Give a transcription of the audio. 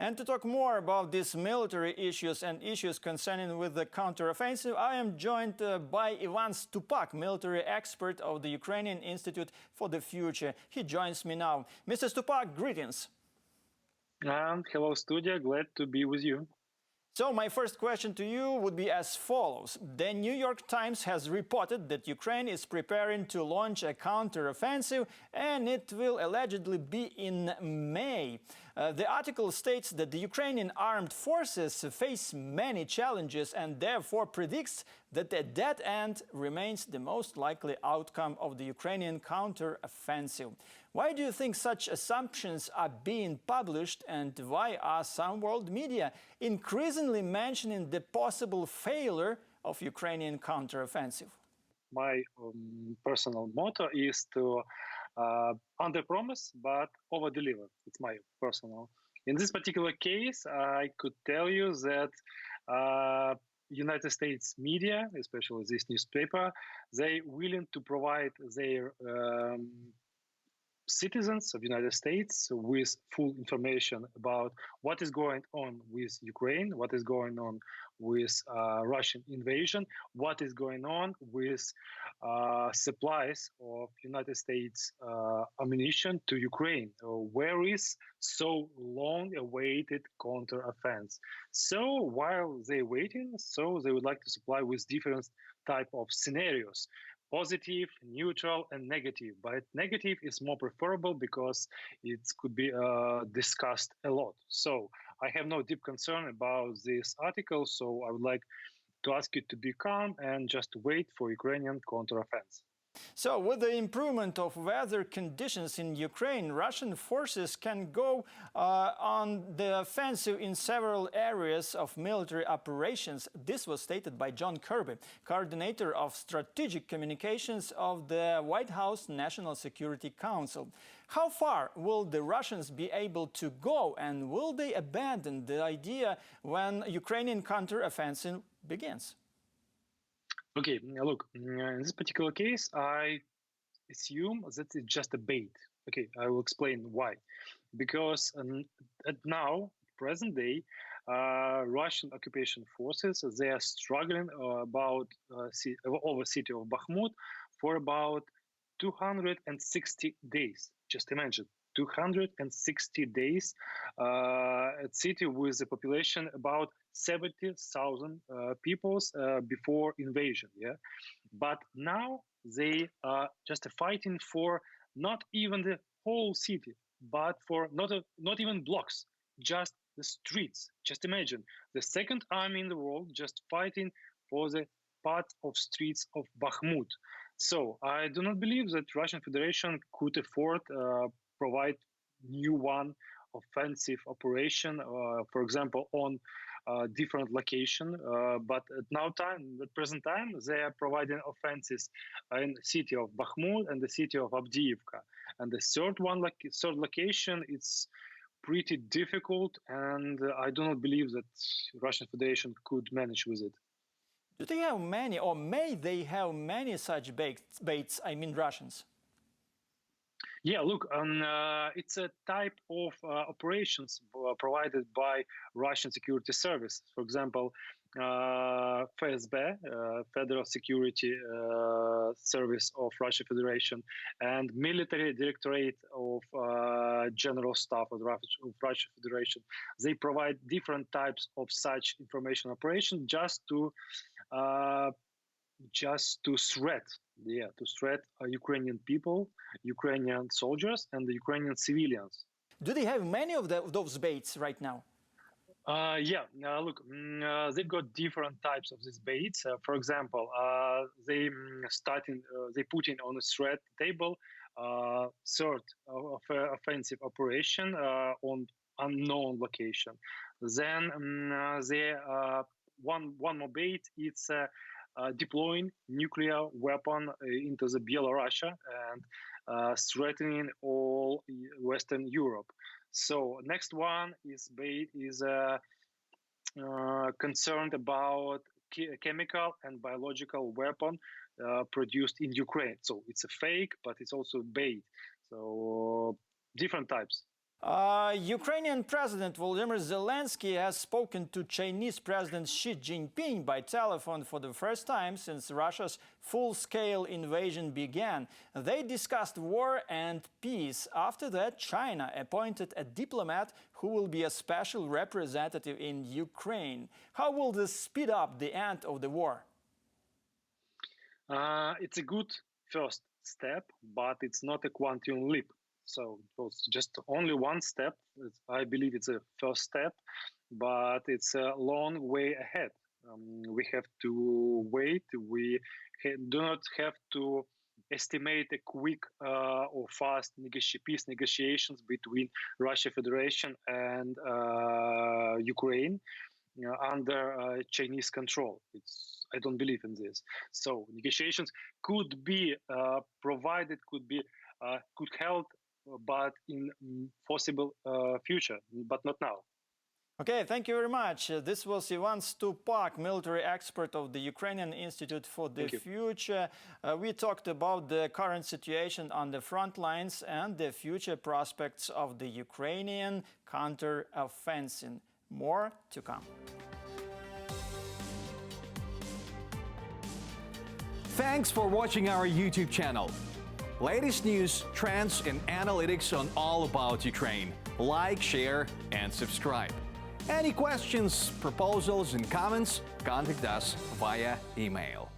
And to talk more about these military issues and issues concerning with the counteroffensive, I am joined by Ivan Stupak, military expert of the Ukrainian Institute for the Future. He joins me now. Mr. Stupak, greetings. Hello, studio. Glad to be with you. So my first question to you would be as follows. The New York Times has reported that Ukraine is preparing to launch a counteroffensive, and it will allegedly be in May. The article states that the Ukrainian armed forces face many challenges and therefore predicts that the dead end remains the most likely outcome of the Ukrainian counteroffensive. Why do you think such assumptions are being published, and why are some world media increasingly mentioning the possible failure of Ukrainian counteroffensive? My personal motto is to under-promise but over-deliver. It's my personal. In this particular case, I could tell you that United States media, especially this newspaper, they willing to provide their citizens of United States with full information about what is going on with Ukraine, what is going on with Russian invasion, what is going on with supplies of United States ammunition to Ukraine. Where is so long-awaited counteroffensive? So while they're waiting, so they would like to supply with different type of scenarios. Positive, neutral, and negative. But negative is more preferable because it could be discussed a lot. So I have no deep concern about this article. So I would like to ask you to be calm and just wait for Ukrainian counteroffensive. So, with the improvement of weather conditions in Ukraine, Russian forces can go on the offensive in several areas of military operations. This was stated by John Kirby, coordinator of strategic communications of the White House National Security Council. How far will the Russians be able to go, and will they abandon the idea when Ukrainian counteroffensive begins? Okay, look, in this particular case, I assume that it's just a bait. Okay, I will explain why. Because at now, present day, Russian occupation forces, they are struggling over city of Bakhmut for about 260 days. Just imagine, 260 days, a city with a population about 70,000 people before invasion. Yeah, but now they are just fighting for not even the whole city, but for not even blocks, just the streets. Just imagine the second army in the world just fighting for the part of streets of Bakhmut. So I do not believe that Russian Federation could afford provide new one offensive operation, for example, on different location. But at present time, they are providing offenses in the city of Bakhmut and the city of Avdiivka. And the third location, it's pretty difficult, and I do not believe that Russian Federation could manage with it. Do they have many, or may they have many such baits, I mean Russians? Yeah, look, it's a type of operations provided by Russian security service. For example, FSB, Federal Security Service of Russia Federation, and Military Directorate of General Staff of Russia Federation. They provide different types of such information operation just to threat Ukrainian people, Ukrainian soldiers, and the Ukrainian civilians. Do they have many of those baits right now? Look, they've got different types of these baits. For example, they put in on a threat table third of offensive operation on unknown location. Then one more bait, it's deploying nuclear weapon into the Belarus and threatening all Western Europe. So next one is concerned about chemical and biological weapon produced in Ukraine. So it's a fake, but it's also bait. So different types. Ukrainian President Volodymyr Zelensky has spoken to Chinese President Xi Jinping by telephone for the first time since Russia's full-scale invasion began. They discussed war and peace. After that, China appointed a diplomat who will be a special representative in Ukraine. How will this speed up the end of the war? It's a good first step, but it's not a quantum leap. So it was just only one step. I believe it's a first step, but it's a long way ahead. We have to wait. We do not have to estimate a quick or fast peace negotiations between Russia Federation and Ukraine under Chinese control. I don't believe in this. So negotiations could be provided, could help, but in foreseeable future, but not now. Okay, thank you very much. This was Ivan Stupak, military expert of the Ukrainian Institute for the Future. We talked about the current situation on the front lines and the future prospects of the Ukrainian counteroffensive. More to come. Thanks for watching our YouTube channel. Latest news, trends, and analytics on all about Ukraine. Like, share, and subscribe. Any questions, proposals, and comments, contact us via email.